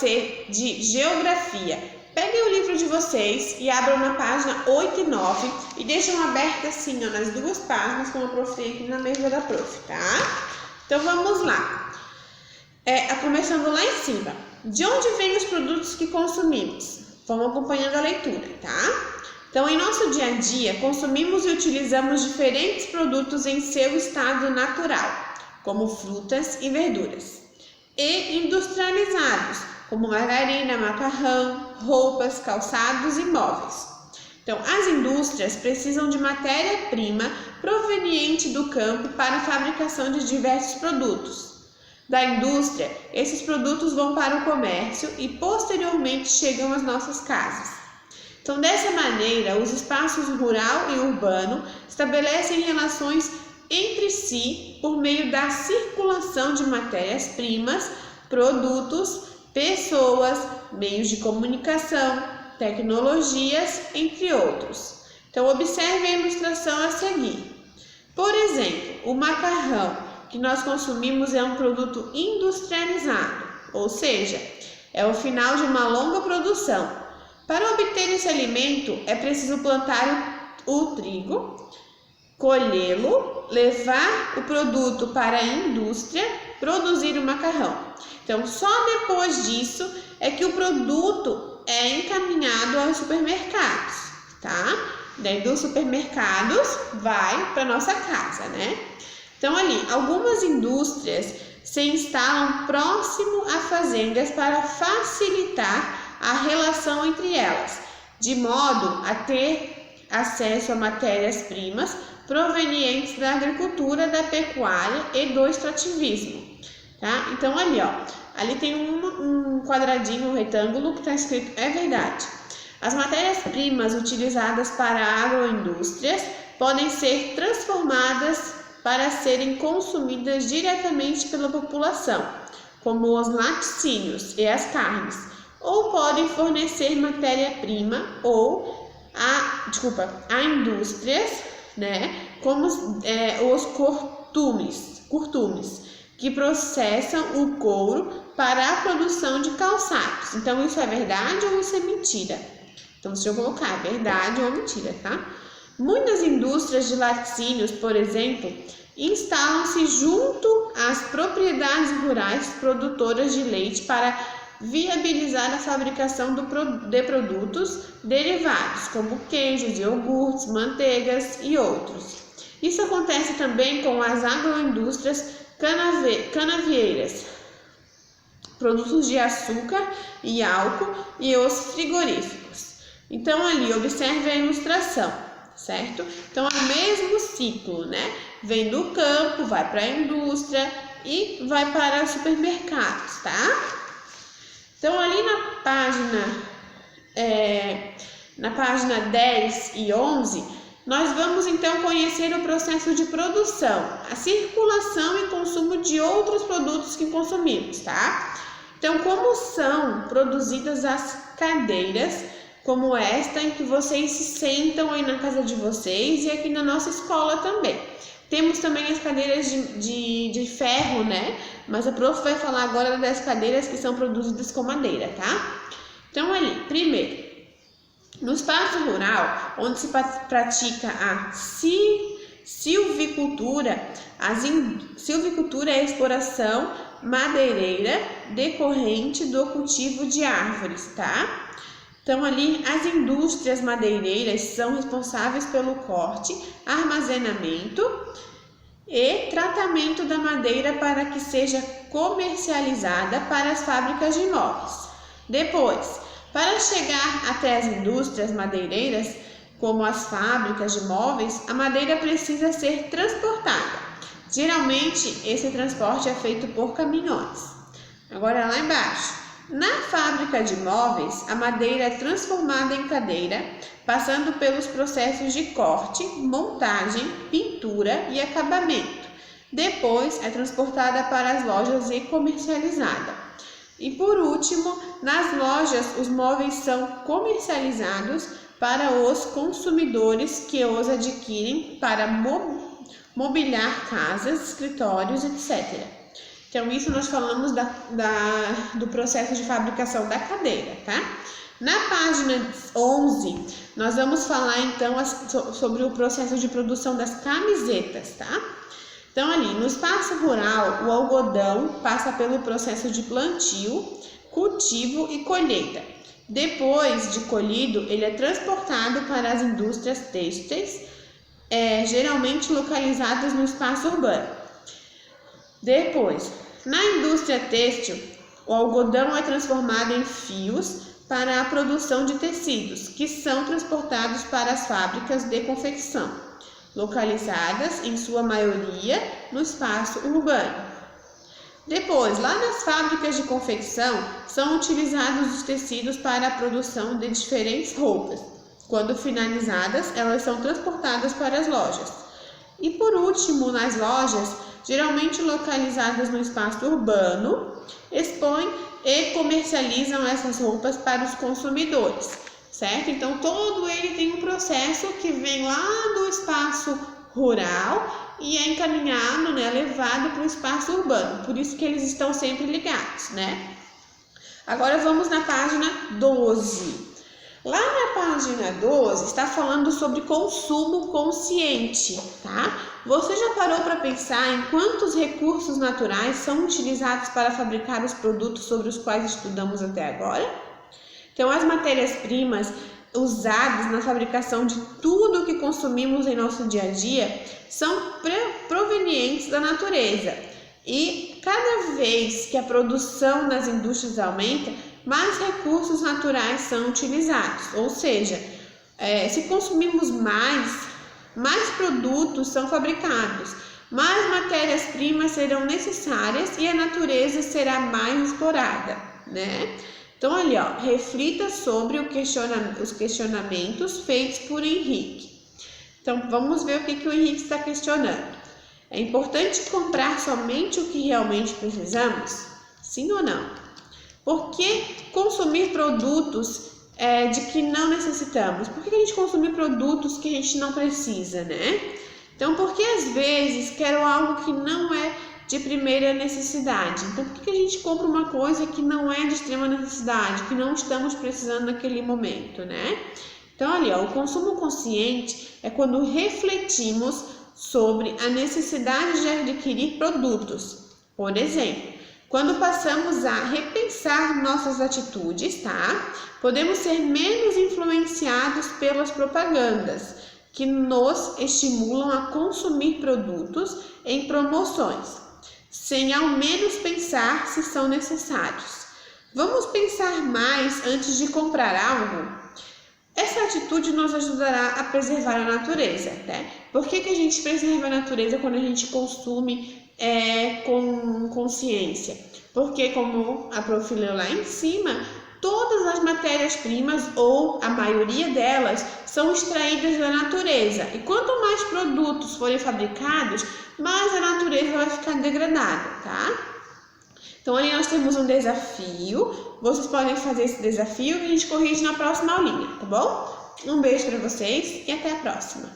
ser de geografia. Peguem o livro de vocês e abram na página 8 e 9 e deixam abertas assim, ó, nas duas páginas, como a prof tem aqui na mesa da prof, tá? Então vamos lá. Começando lá em cima. De onde vêm os produtos que consumimos? Vamos acompanhando a leitura, tá? Então, em nosso dia a dia, consumimos e utilizamos diferentes produtos em seu estado natural, como frutas e verduras, e industrializados, como margarina, macarrão, roupas, calçados e móveis. Então, as indústrias precisam de matéria-prima proveniente do campo para a fabricação de diversos produtos. Da indústria, esses produtos vão para o comércio e posteriormente chegam às nossas casas. Então, dessa maneira, os espaços rural e urbano estabelecem relações entre si por meio da circulação de matérias-primas, produtos, pessoas, meios de comunicação, tecnologias, entre outros. Então, observe a ilustração a seguir. Por exemplo, o macarrão que nós consumimos é um produto industrializado, ou seja, é o final de uma longa produção. Para obter esse alimento, é preciso plantar o trigo, colhê-lo, levar o produto para a indústria, produzir o macarrão. Então, só depois disso é que o produto é encaminhado aos supermercados, tá? Daí dos supermercados vai para nossa casa, né? Então, ali, algumas indústrias se instalam próximo a fazendas para facilitar a relação entre elas, de modo a ter acesso a matérias-primas provenientes da agricultura, da pecuária e do extrativismo, tá? Então, ali, ó, ali tem um quadradinho, um retângulo que está escrito é verdade. As matérias-primas utilizadas para agroindústrias podem ser transformadas para serem consumidas diretamente pela população, como os laticínios e as carnes, ou podem fornecer matéria-prima a indústrias, né, como os curtumes, que processam o couro para a produção de calçados. Então, isso é verdade ou isso é mentira? Então, deixa eu colocar verdade ou mentira, tá? Muitas indústrias de laticínios, por exemplo, instalam-se junto às propriedades rurais produtoras de leite para viabilizar a fabricação de produtos derivados, como queijos, iogurtes, manteigas e outros. Isso acontece também com as agroindústrias canavieiras, produtos de açúcar e álcool e os frigoríficos. Então, ali, observe a ilustração, certo? Então, é o mesmo ciclo, né? Vem do campo, vai para a indústria e vai para os supermercados, tá? Então, ali na página 10 e 11, nós vamos então conhecer o processo de produção, a circulação e consumo de outros produtos que consumimos, tá? Então, como são produzidas as cadeiras, como esta em que vocês se sentam aí na casa de vocês e aqui na nossa escola também. Temos também as cadeiras de ferro, né? Mas a prof vai falar agora das cadeiras que são produzidas com madeira, tá? Então, ali, primeiro, no espaço rural, onde se pratica a silvicultura, silvicultura é a exploração madeireira decorrente do cultivo de árvores, tá? Então, ali, as indústrias madeireiras são responsáveis pelo corte, armazenamento e tratamento da madeira para que seja comercializada para as fábricas de móveis. Depois, para chegar até as indústrias madeireiras, como as fábricas de móveis, a madeira precisa ser transportada. Geralmente, esse transporte é feito por caminhões. Agora, lá embaixo. Na fábrica de móveis, a madeira é transformada em cadeira, passando pelos processos de corte, montagem, pintura e acabamento. Depois, é transportada para as lojas e comercializada. E por último, nas lojas, os móveis são comercializados para os consumidores que os adquirem para mobiliar casas, escritórios, etc. Então, isso nós falamos do processo de fabricação da cadeira, tá? Na página 11, nós vamos falar, então, sobre o processo de produção das camisetas, tá? Então, ali, no espaço rural, o algodão passa pelo processo de plantio, cultivo e colheita. Depois de colhido, ele é transportado para as indústrias têxteis, geralmente localizadas no espaço urbano. Depois, na indústria têxtil, o algodão é transformado em fios para a produção de tecidos, que são transportados para as fábricas de confecção, localizadas, em sua maioria, no espaço urbano. Depois, lá nas fábricas de confecção, são utilizados os tecidos para a produção de diferentes roupas. Quando finalizadas, elas são transportadas para as lojas. E por último, nas lojas, geralmente localizadas no espaço urbano, expõem e comercializam essas roupas para os consumidores, certo? Então, todo ele tem um processo que vem lá do espaço rural e é encaminhado, levado para o espaço urbano. Por isso que eles estão sempre ligados, né? Agora vamos na página 12. Lá na página 12 está falando sobre consumo consciente, tá? Você já parou para pensar em quantos recursos naturais são utilizados para fabricar os produtos sobre os quais estudamos até agora? Então, as matérias-primas usadas na fabricação de tudo que consumimos em nosso dia a dia são provenientes da natureza. E cada vez que a produção nas indústrias aumenta, mais recursos naturais são utilizados. Ou seja, se consumimos mais produtos são fabricados, mais matérias-primas serão necessárias e a natureza será mais explorada, né? Então, ali, reflita sobre os questionamentos feitos por Henrique. Então, vamos ver o que o Henrique está questionando. É importante comprar somente o que realmente precisamos? Sim ou não? Por que consumir produtos de que não necessitamos? Por que a gente consumir produtos que a gente não precisa, né? Então, porque às vezes quero algo que não é de primeira necessidade. Então, por que a gente compra uma coisa que não é de extrema necessidade, que não estamos precisando naquele momento, né? Então, ali, o consumo consciente é quando refletimos sobre a necessidade de adquirir produtos. Por exemplo, quando passamos a repensar nossas atitudes, tá? Podemos ser menos influenciados pelas propagandas que nos estimulam a consumir produtos em promoções, sem ao menos pensar se são necessários. Vamos pensar mais antes de comprar algo? Essa atitude nos ajudará a preservar a natureza, né? Por que a gente preserva a natureza quando a gente consome com consciência? Porque, como a prof leu lá em cima, todas as matérias-primas, ou a maioria delas, são extraídas da natureza. E quanto mais produtos forem fabricados, mais a natureza vai ficar degradada, tá? Então, ali nós temos um desafio. Vocês podem fazer esse desafio e a gente corrige na próxima aulinha, tá bom? Um beijo para vocês e até a próxima.